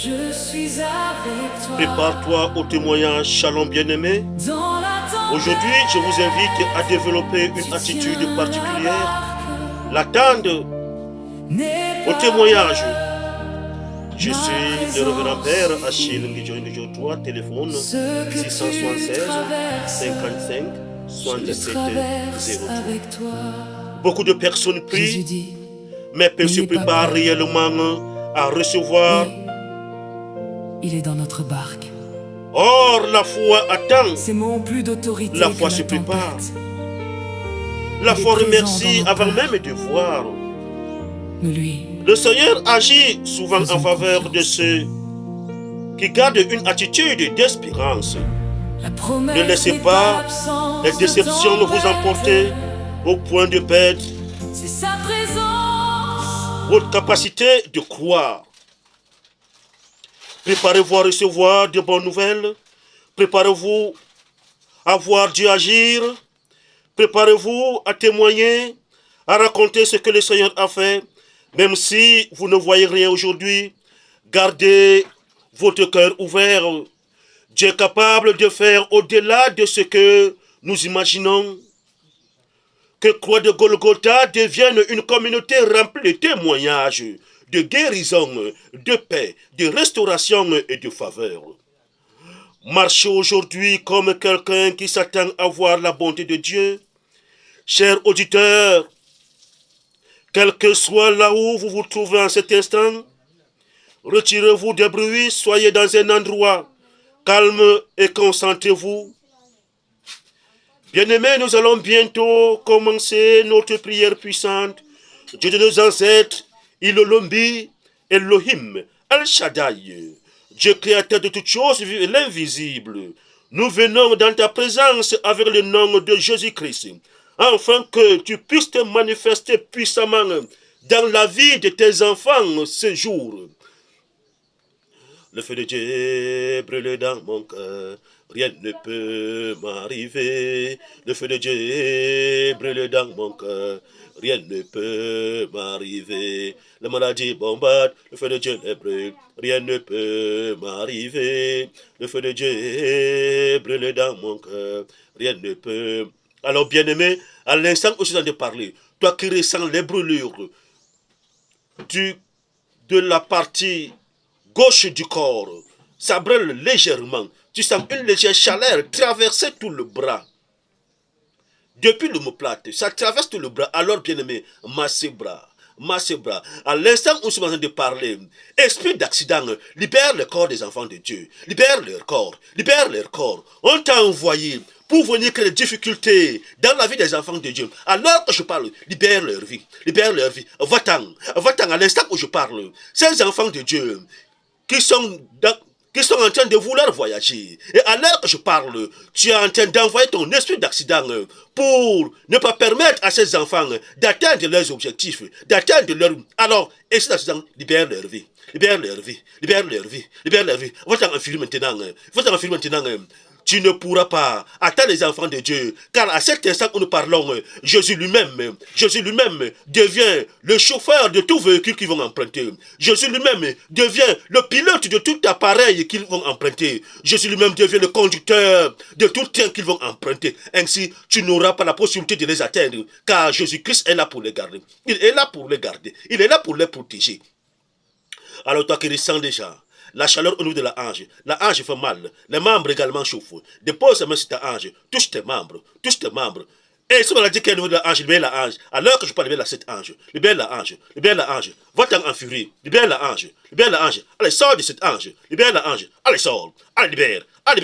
Je suis avec toi. Prépare-toi au témoignage. Shalom bien-aimé. Aujourd'hui, je vous invite à développer une attitude particulière. L'attendre au témoignage. Je suis le révérend Père Achille Ngidjo, téléphone 676 55 77 03. Beaucoup de personnes prient, mais ne se préparent réellement à recevoir. Il est dans notre barque. Or, la foi attend. Ces mots ont plus d'autorité. La foi se prépare. La foi remercie avant même de voir. Le Seigneur agit souvent en faveur de ceux qui gardent une attitude d'espérance. Ne laissez pas les déceptions vous emporter au point de perdre votre capacité de croire. Préparez-vous à recevoir de bonnes nouvelles. Préparez-vous à voir Dieu agir. Préparez-vous à témoigner, à raconter ce que le Seigneur a fait. Même si vous ne voyez rien aujourd'hui, gardez votre cœur ouvert. Dieu est capable de faire au-delà de ce que nous imaginons. Que Croix de Golgotha devienne une communauté remplie de témoignages, de guérison, de paix, de restauration et de faveur. Marchez aujourd'hui comme quelqu'un qui s'attend à voir la bonté de Dieu. Chers auditeurs, quel que soit là où vous vous trouvez en cet instant, retirez-vous des bruits, soyez dans un endroit calme et concentrez-vous. Bien-aimés, nous allons bientôt commencer notre prière puissante. Dieu de nos ancêtres, Ilolombi, Elohim, El-Shaddai, Dieu créateur de toutes choses, l'invisible. Nous venons dans ta présence avec le nom de Jésus-Christ, afin que tu puisses te manifester puissamment dans la vie de tes enfants ce jour. Le feu de Dieu brûle dans mon cœur, rien ne peut m'arriver. Le feu de Dieu brûle dans mon cœur, rien ne peut m'arriver. La maladie bombarde, le feu de Dieu les brûle, rien ne peut m'arriver. Le feu de Dieu brûle dans mon cœur, rien ne peut. Alors bien-aimé, à l'instant où je suis en train de parler, toi qui ressens les brûlures de la partie gauche du corps, ça brûle légèrement. Tu sens une légère chaleur traverser tout le bras. Depuis l'omoplate, ça traverse tout le bras. Alors, bien-aimé, massez bras. À l'instant où je suis en train de parler, esprit d'accident, libère le corps des enfants de Dieu. Libère leur corps. On t'a envoyé pour venir créer des difficultés dans la vie des enfants de Dieu. Alors que je parle, libère leur vie. Va-t'en à l'instant où je parle. Ces enfants de Dieu qui sont en train de vouloir voyager. Et à l'heure que je parle, tu es en train d'envoyer ton esprit d'accident pour ne pas permettre à ces enfants d'atteindre leurs objectifs, d'atteindre leur... Alors, esprit d'accident, libère leur vie. Va-t'en enfuir maintenant. Tu ne pourras pas atteindre les enfants de Dieu. Car à cet instant où nous parlons, Jésus lui-même devient le chauffeur de tout véhicule qu'ils vont emprunter. Jésus lui-même devient le pilote de tout appareil qu'ils vont emprunter. Jésus lui-même devient le conducteur de tout train qu'ils vont emprunter. Ainsi, tu n'auras pas la possibilité de les atteindre. Car Jésus-Christ est là pour les garder. Il est là pour les garder. Il est là pour les protéger. Alors toi qui ressens déjà la chaleur au niveau de la hanche fait mal, les membres également chauffent. Dépose ta main sur ta hanche, touche tes membres. Et si on a dit qu'au niveau de la hanche, libère la hanche, alors que je parle libère cette hanche, libère la hanche, va-t'en en furie, libère la hanche, allez sors de cette hanche, libère la hanche, allez sors, allez libère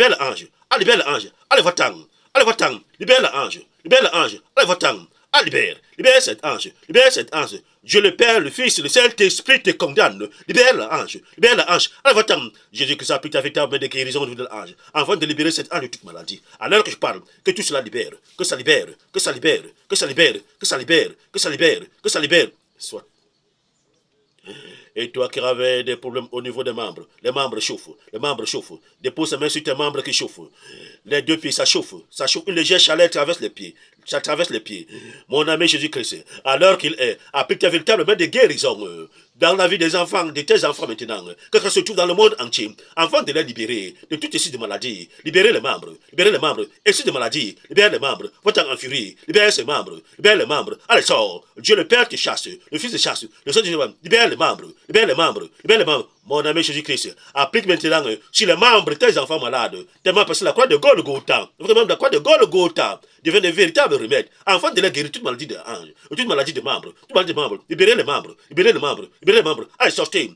la hanche, allez va-t'en, libère la hanche, allez va-t'en. Ah, libère cette ange. Dieu le Père, le Fils, le Saint-Esprit te condamne. Libère l'ange. Alors, va-t'en. Jésus-Christ a pris avec ta main de guérison de l'ange, afin de libérer cette ange de toute maladie. Alors que je parle, que tout cela libère. Que ça libère. Soit. Et toi qui avais des problèmes au niveau des membres, les membres chauffent. Dépose ta main sur tes membres qui chauffent. Les deux pieds, ça chauffe. Une légère chaleur traverse les pieds. ça traverse les pieds. Mon ami Jésus-Christ, à l'heure qu'il est, applique véritablement des guérisons dans la vie des enfants, de tes enfants maintenant, que ça se trouve dans le monde entier, afin de les libérer de toutes ces maladies, libérer les membres, et ces maladies, libérer les membres, va-t'en en furie, libérer ces membres, libérer les membres, allez sors, Dieu le Père te chasse, le Fils te chasse, le Saint-Esprit, libère les membres, libère les membres, libère les membres. Mon ami Jésus-Christ, applique maintenant sur les membres, tes enfants malades, tes membres, parce que la croix de Golgotha, vraiment la croix de Golgotha devient un véritable remède, afin de les guérir toute maladie de hanche, toute maladie de membres, toute maladie de membres, libérer les membres, libérer les membres, libérer les membres, allez sortez,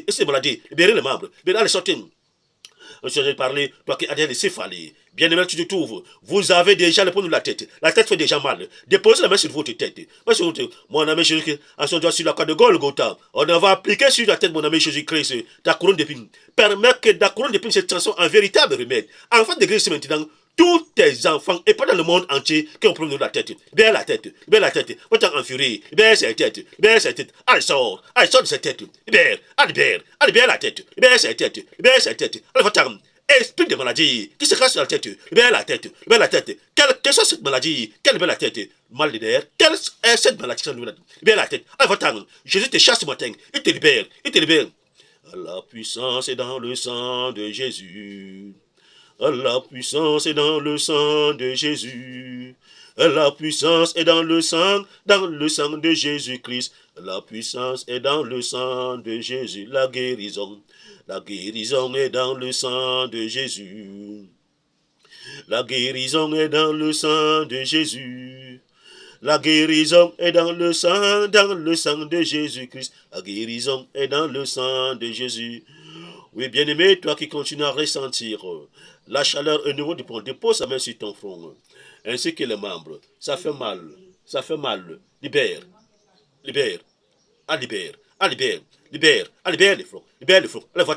et ces maladies, libérer les membres, allez sortez. Je parler, toi qui as des céphalées, bien aimé, tu te trouves, vous avez déjà le point de la tête fait déjà mal, déposez la main sur votre tête, mon ami Jésus-Christ, en son doigt sur la croix de Golgotha, on va appliquer sur la tête, mon ami Jésus-Christ, ta couronne d'épines, permet que ta couronne d'épines se transforme en véritable remède, afin de guérir maintenant tous tes enfants, et pas dans le monde entier, qui ont problème de la tête. Libère la tête, va-t'en en furie, libère cette tête, allez sort de cette tête, libère la tête, libère cette tête, allez va-t'en, esprit de maladie, qui se cache sur la tête, libère la tête, quelle que soit cette maladie, quelle libère la tête, mal de nerfs, quelle est cette maladie, libère la tête, allez va-t'en, Jésus te chasse ce matin, il te libère, la puissance est dans le sang de Jésus. La puissance est dans le sang de Jésus. La puissance est dans le sang de Jésus-Christ. La puissance est dans le sang de Jésus. La guérison est dans le sang de Jésus. La guérison est dans le sang de Jésus. La guérison est dans le sang de Jésus-Christ. La guérison est dans le sang de Jésus. Oui, bien-aimé, toi qui continues à ressentir la chaleur au niveau du front, dépose sa main sur ton front, ainsi que les membres. Ça fait mal. Libère les fronts. Allez,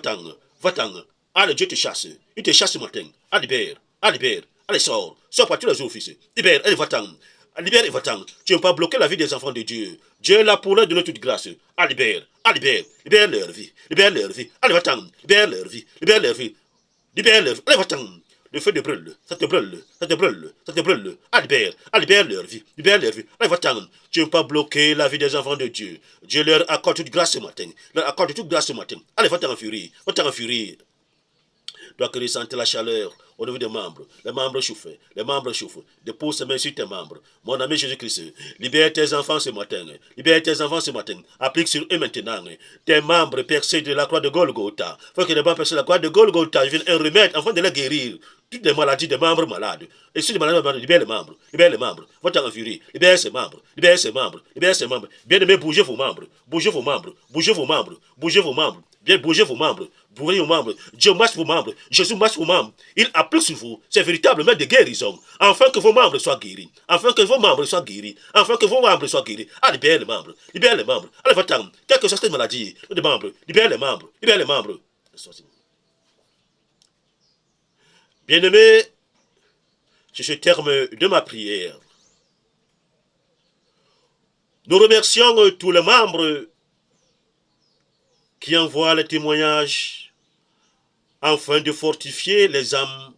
va-t'en. Allez, Dieu te chasse. Il te chasse ce matin. Allez, libère. Allez, sors par tous les offices. Libère, allez, va-t'en. Libère et va-t'en. Tu ne peux pas bloquer la vie des enfants de Dieu. Dieu est là pour leur donner toute grâce. Libère leur vie. Allez, va-t'en. Libère leur vie. Allez, va-t'en. Le feu de brûle, ça te brûle. Libère leur vie. Allez, va-t'en. Tu ne peux pas bloquer la vie des enfants de Dieu. Dieu leur accorde toute grâce ce matin. Allez, va-t'en en furie. Toi qui ressens la chaleur au niveau des membres, les membres chauffent, dépose ses mains sur tes membres. Mon ami Jésus-Christ, libère tes enfants ce matin, applique sur eux maintenant tes membres percés de la croix de Golgotha. Faut que les membres percés de la croix de Golgotha deviennent un remède afin de les guérir. Toutes les maladies des membres malades. Et si les malades libère les membres. Va-t'en en furie. Libère ses membres. Bien aimé, bougez vos membres. Bien, bougez vos membres. Dieu marche vos membres. Jésus marche vos membres. Il applique sur vous. C'est véritablement des guérisons. Afin que vos membres soient guéris. Afin que vos membres soient guéris. Allez, libère les membres. Allez, va-t'en. Quelle que soit cette maladie des membres. Libère les membres. Bien-aimé, c'est ce terme de ma prière. Nous remercions tous les membres qui envoient les témoignages afin de fortifier les âmes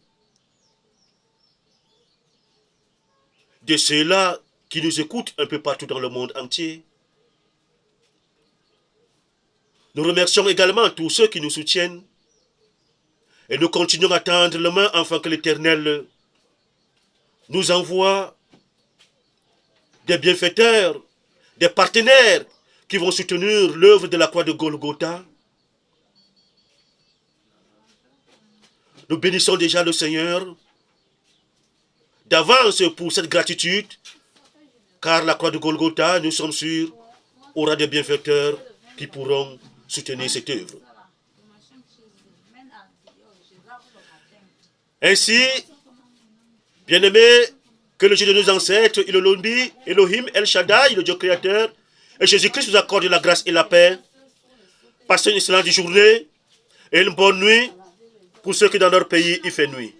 de ceux-là qui nous écoutent un peu partout dans le monde entier. Nous remercions également tous ceux qui nous soutiennent et nous continuons à tendre la main afin que l'Éternel nous envoie des bienfaiteurs, des partenaires qui vont soutenir l'œuvre de la croix de Golgotha. Nous bénissons déjà le Seigneur d'avance pour cette gratitude, car la croix de Golgotha, nous sommes sûrs, aura des bienfaiteurs qui pourront soutenir cette œuvre. Ainsi, bien-aimés, que le Dieu de nos ancêtres, Elohim, El Shaddai, le Dieu créateur, et Jésus-Christ nous accorde la grâce et la paix. Passez une excellente journée et une bonne nuit pour ceux qui dans leur pays il fait nuit.